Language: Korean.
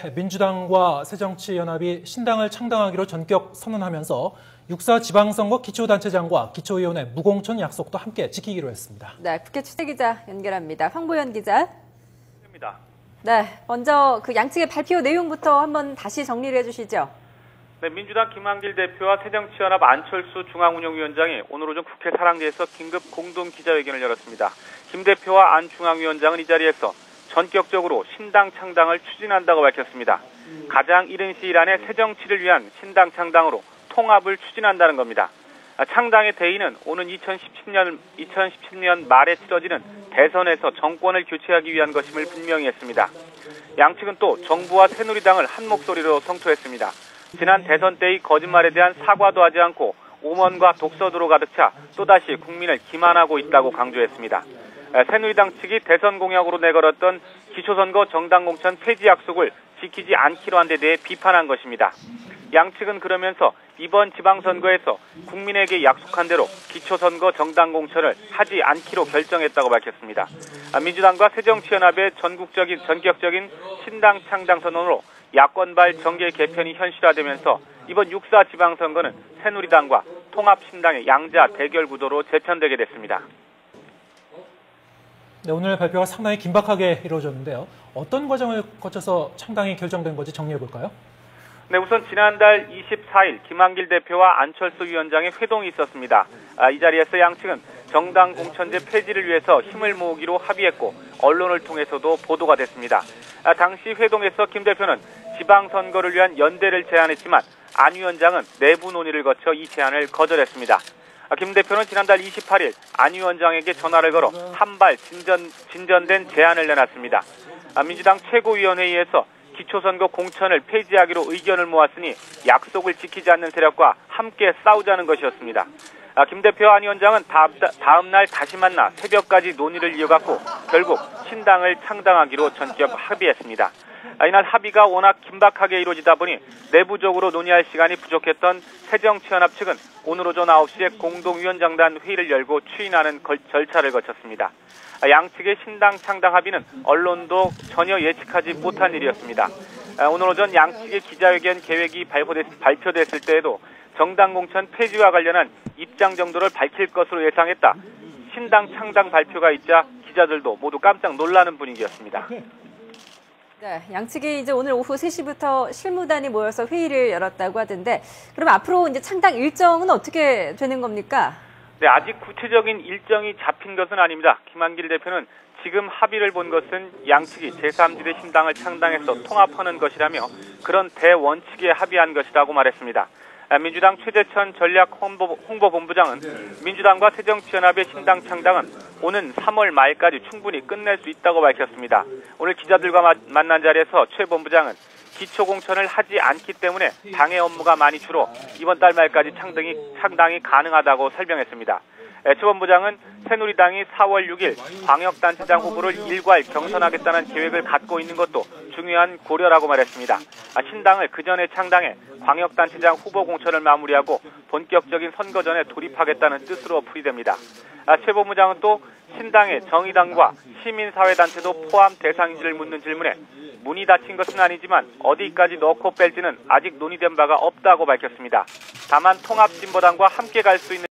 민주당과 새정치연합이 신당을 창당하기로 전격 선언하면서 6.4 지방선거 기초단체장과 기초위원회 무공천 약속도 함께 지키기로 했습니다. 네, 국회 취재기자 연결합니다. 황보현 기자. 네, 먼저 그 양측의 발표 내용부터 한번 다시 정리를 해주시죠. 네, 민주당 김한길 대표와 새정치연합 안철수 중앙운영위원장이 오늘 오전 국회 사랑제에서 긴급 공동 기자회견을 열었습니다. 김 대표와 안 중앙위원장은 이 자리에서 전격적으로 신당 창당을 추진한다고 밝혔습니다. 가장 이른 시일 안에 새정치를 위한 신당 창당으로 통합을 추진한다는 겁니다. 창당의 대의는 오는 2017년 말에 치러지는 대선에서 정권을 교체하기 위한 것임을 분명히 했습니다. 양측은 또 정부와 새누리당을 한 목소리로 성토했습니다. 지난 대선 때의 거짓말에 대한 사과도 하지 않고 오만과 독서도로 가득 차 또다시 국민을 기만하고 있다고 강조했습니다. 새누리당 측이 대선 공약으로 내걸었던 기초선거 정당공천 폐지 약속을 지키지 않기로 한 데 대해 비판한 것입니다. 양측은 그러면서 이번 지방선거에서 국민에게 약속한 대로 기초선거 정당공천을 하지 않기로 결정했다고 밝혔습니다. 민주당과 새정치연합의 전격적인 신당 창당 선언으로 야권발 정계 개편이 현실화되면서 이번 6.4 지방선거는 새누리당과 통합신당의 양자 대결 구도로 재편되게 됐습니다. 네, 오늘 발표가 상당히 긴박하게 이루어졌는데요. 어떤 과정을 거쳐서 창당이 결정된 건지 정리해 볼까요? 네, 우선 지난달 24일 김한길 대표와 안철수 위원장의 회동이 있었습니다. 이 자리에서 양측은 정당 공천제 폐지를 위해서 힘을 모으기로 합의했고 언론을 통해서도 보도가 됐습니다. 당시 회동에서 김 대표는 지방선거를 위한 연대를 제안했지만 안 위원장은 내부 논의를 거쳐 이 제안을 거절했습니다. 김 대표는 지난달 28일 안 위원장에게 전화를 걸어 한발 진전된 제안을 내놨습니다. 민주당 최고위원회의에서 기초선거 공천을 폐지하기로 의견을 모았으니 약속을 지키지 않는 세력과 함께 싸우자는 것이었습니다. 김 대표와 안 위원장은 다음 날 다시 만나 새벽까지 논의를 이어갔고 결국 신당을 창당하기로 전격 합의했습니다. 이날 합의가 워낙 긴박하게 이루어지다 보니 내부적으로 논의할 시간이 부족했던 새정치연합 측은 오늘 오전 9시에 공동위원장단 회의를 열고 추인하는 절차를 거쳤습니다. 양측의 신당 창당 합의는 언론도 전혀 예측하지 못한 일이었습니다. 오늘 오전 양측의 기자회견 계획이 발표됐을 때에도 정당 공천 폐지와 관련한 입장 정도를 밝힐 것으로 예상했다. 신당 창당 발표가 있자 기자들도 모두 깜짝 놀라는 분위기였습니다. 네, 양측이 이제 오늘 오후 3시부터 실무단이 모여서 회의를 열었다고 하던데, 그럼 앞으로 이제 창당 일정은 어떻게 되는 겁니까? 네, 아직 구체적인 일정이 잡힌 것은 아닙니다. 김한길 대표는 지금 합의를 본 것은 양측이 제3지대 신당을 창당해서 통합하는 것이라며 그런 대원칙에 합의한 것이라고 말했습니다. 민주당 최재천 전략 홍보본부장은 민주당과 새정치연합의 신당 창당은 오는 3월 말까지 충분히 끝낼 수 있다고 밝혔습니다. 오늘 기자들과 만난 자리에서 최 본부장은 기초공천을 하지 않기 때문에 당의 업무가 많이 줄어 이번 달 말까지 창당이 가능하다고 설명했습니다. 최 본부장은 새누리당이 4월 6일 광역단체장 후보를 일괄 경선하겠다는 계획을 갖고 있는 것도 중요한 고려라고 말했습니다. 신당을 그 전에 창당해 광역단체장 후보 공천을 마무리하고 본격적인 선거전에 돌입하겠다는 뜻으로 풀이됩니다. 최 본부장은 또 신당의 정의당과 시민사회단체도 포함 대상인지를 묻는 질문에 문이 닫힌 것은 아니지만 어디까지 넣고 뺄지는 아직 논의된 바가 없다고 밝혔습니다. 다만 통합진보당과 함께 갈 수 있는